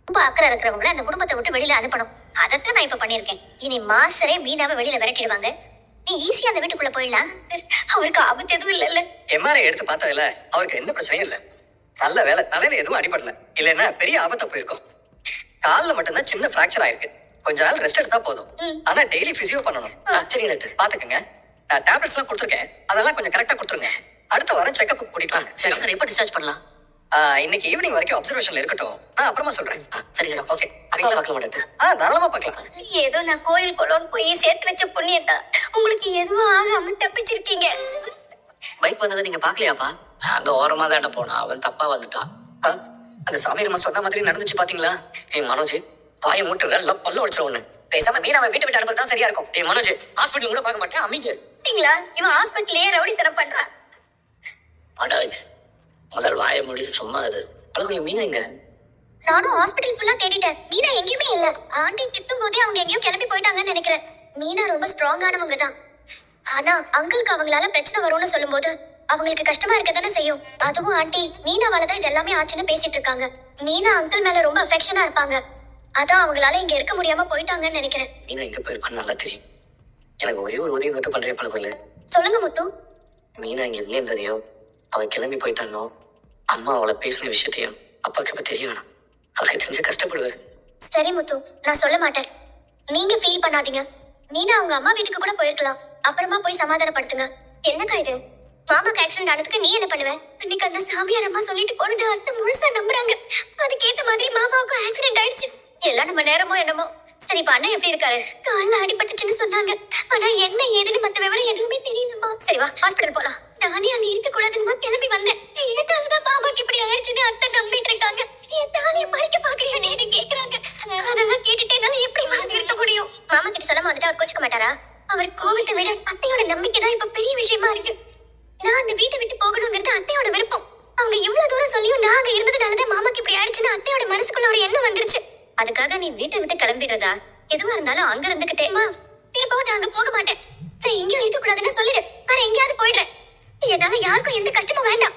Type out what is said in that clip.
ரொம்ப அக்கறை இருக்கிறவங்கள அந்த குடும்பத்தை விட்டு வெளியில அனுப்பணும். அதைத்தான் நான் இப்ப பண்ணிருக்கேன். இனி மாஸ்டரே மீனாவை வெளியில விரட்டிடுவாங்க. நீ ஈஸியா அந்த வீட்டுக்குள்ள போயிடலாம். அவருக்கு ஆபத்து எதுவும் இல்ல. எம்ஆர்ஐ எடுத்து பார்த்ததுல அவருக்கு எந்த பிரச்சனையும் இல்ல. நல்ல வேலை, தலையில எதுவும் அடிபடல. இல்லன்னா பெரிய ஆபத்தா போயிருக்கும். கால்ல மட்டும்தான் சின்ன பிராக்சர் ஆயிருக்கு. கொஞ்ச நாள் ரெஸ்ட் எடுத்தா போதும். ஆனா டெய்லி பிசியோ பண்ணணும். சரி டாக்டர், பாத்துக்கங்க. நான் டேப்லெட்ஸ் எல்லாம் கொடுத்துருக்கேன். அதெல்லாம் கொஞ்சம் கரெக்டா கொடுத்துருங்க. அடுத்த வாரம் செக்அப் கூட்டிட்டு வாங்க. சரி டாக்டர், எப்போ டிஸ்சார்ஜ் பண்ணலாம்? இன்னைக்கு ஈவினிங் வரைக்கும் அப்சர்வேஷன்ல இருக்கட்டும். நான் அப்புறமா சொல்றேன். சரி சரி, ஓகே. அப்பாவை பார்க்கலாமா டாக்டர்? தாராளமா பார்க்கலாம். ஏதோ நான் கோயில் குளம்னு போய் சேர்த்து வச்ச புண்ணியத்தா உங்களுக்கு எதுவும் ஆகாம தப்பிச்சிருக்கீங்க. பைக் வந்ததை நீங்க பாக்கலையாப்பா? அங்க ஓரமா தாண்ட போனா அவன் தப்பா வந்துட்டான். அந்த சாமி நம்ம சொன்ன மாதிரி நடந்துச்சு பாத்தீங்களா? ஏய் மனோஜ், வாயை மூட்டுல எல்லாம் பல்ல உடைச்சிடும் ஒண்ணு. பேசாம மீனாவை வீட்டை விட்டு அனுப்புறது தான் சரியா இருக்கும். ஏய் மனோஜ், ஹாஸ்பிட்டல் கூட பார்க்க மாட்டேன், அமைஞ்சு. இவன் ஹாஸ்பிட்டலே ரவுடித்தனம் பண்றான். மனோஜ், முதல் வாயை முடிச்சு சும்மா அது. அழகு, மீனா எங்க? நானும் ஹாஸ்பிட்டல் ஃபுல்லா தேடிட்டேன். மீனா எங்கேயுமே இல்ல. ஆண்டி திட்டும் போதே அவங்க எங்கேயோ கிளம்பி போயிட்டாங்கன்னு நினைக்கிறேன். மீனா ரொம்ப ஸ்ட்ராங்கானவங்க தான். ஆனா அங்கிளுக்கு அவங்களால பிரச்சனை வரும்னு சொல்லும்போது அவங்களுக்கு கஷ்டமா இருக்க தானே செய்யும். அதுவும் ஆண்டி மீனாவால தான் இது எல்லாமே ஆச்சுன்னு பேசிட்டு இருக்காங்க. மீனா அங்கிள் மேல ரொம்ப அஃபெக்ஷனா இருப்பாங்க. அதான் அவங்களால இங்க இருக்க முடியாம போயிட்டாங்கன்னு நினைக்கிறேன். மீனா எங்க போயிருப்பான்னு நல்லா தெரியும். எனக்கு ஒரே ஒரு உதவி மட்டும் பண்றே பழக்கம் இல்ல. சொல்லுங்க முத்து. மீனா இங்க இல்லைன்றதையோ, அவன் கிளம்பி போயிட்டானோ, அம்மா அவளை பேசின விஷயத்தையும் அப்பாக்கு இப்ப தெரிய வேணாம். அவளுக்கு தெரிஞ்ச கஷ்டப்படுவாரு. சரி முத்து, நான் சொல்ல மாட்டேன். நீங்க ஃபீல் பண்ணாதீங்க. மீனா அவங்க அம்மா வீட்டுக்கு கூட போயிருக்கலாம். அப்புறமா போய் சமாதானப்படுத்துங்க. என்னக்கா இது? மாமாக்கு ஆக்சிடென்ட் ஆனதுக்கு நீ என்ன பண்ணுவ? இன்னைக்கு அந்த சாமியார் அம்மா சொல்லிட்டு போனது அத்தை முழுசா நம்புறாங்க. அதுக்கேத்த மாதிரி மாமாவுக்கும் ஆக்சிடென்ட் ஆயிடுச்சு. எல்லாம் நம்ம நேரமோ என்னமோ. சரி, இப்ப அண்ணன் எப்படி இருக்காரு? கால்ல அடிபட்டுச்சுன்னு சொன்னாங்க. ஆனா என்ன ஏதுன்னு மத்த விவரம் எதுவுமே தெரியலமா. சரி வா, ஹாஸ்பிட்டல் போலாம். நானே அங்க இருக்க கூடாதுன்னு கிளம்பி வந்தேன். ஏதாவதுதான் மாமாக்கு இப்படி ஆயிடுச்சுன்னு அத்தை நம்பிட்டு இருக்காங்க. என் தாலியை பறிக்க பாக்குறியான்னு கேக்குறாங்க. அதெல்லாம் கேட்டுட்டு என்னால எப்படி மாதிரி இருக்க முடியும்? மாமா கிட்ட சொல்லாம வந்துட்டு அவர் கோச்சுக்க மாட்டாரா? அவர் கோபத்தை விட அத்தையோட நம்பிக்கை தான் இப்ப பெரிய விஷயமா இருக்கு. நான் அந்த வீட்டை விட்டு போகணுங்கிறது அத்தையோட விருப்பம். அவங்க இவ்வளவு தூரம் சொல்லியும் நான் அங்க இருந்ததுனாலதான் மாமாக்கு இப்படி ஆயிடுச்சுன்னு அத்தையோட மனசுக்குள்ள ஒரு எண்ணம் வந்துருச்சு. அதுக்காக நீ வீட்டை விட்டு கிளம்பிடுறதா? எதுவா இருந்தாலும் அங்க இருந்துகிட்டே திரும்பவும் நான் அங்க போக மாட்டேன். நான் எங்கேயும் இருக்க கூடாதுன்னு சொல்லிடு. வேற எங்கேயாவது போயிடுறேன். என்னால யாருக்கும் எந்த கஷ்டமும் வேண்டாம்.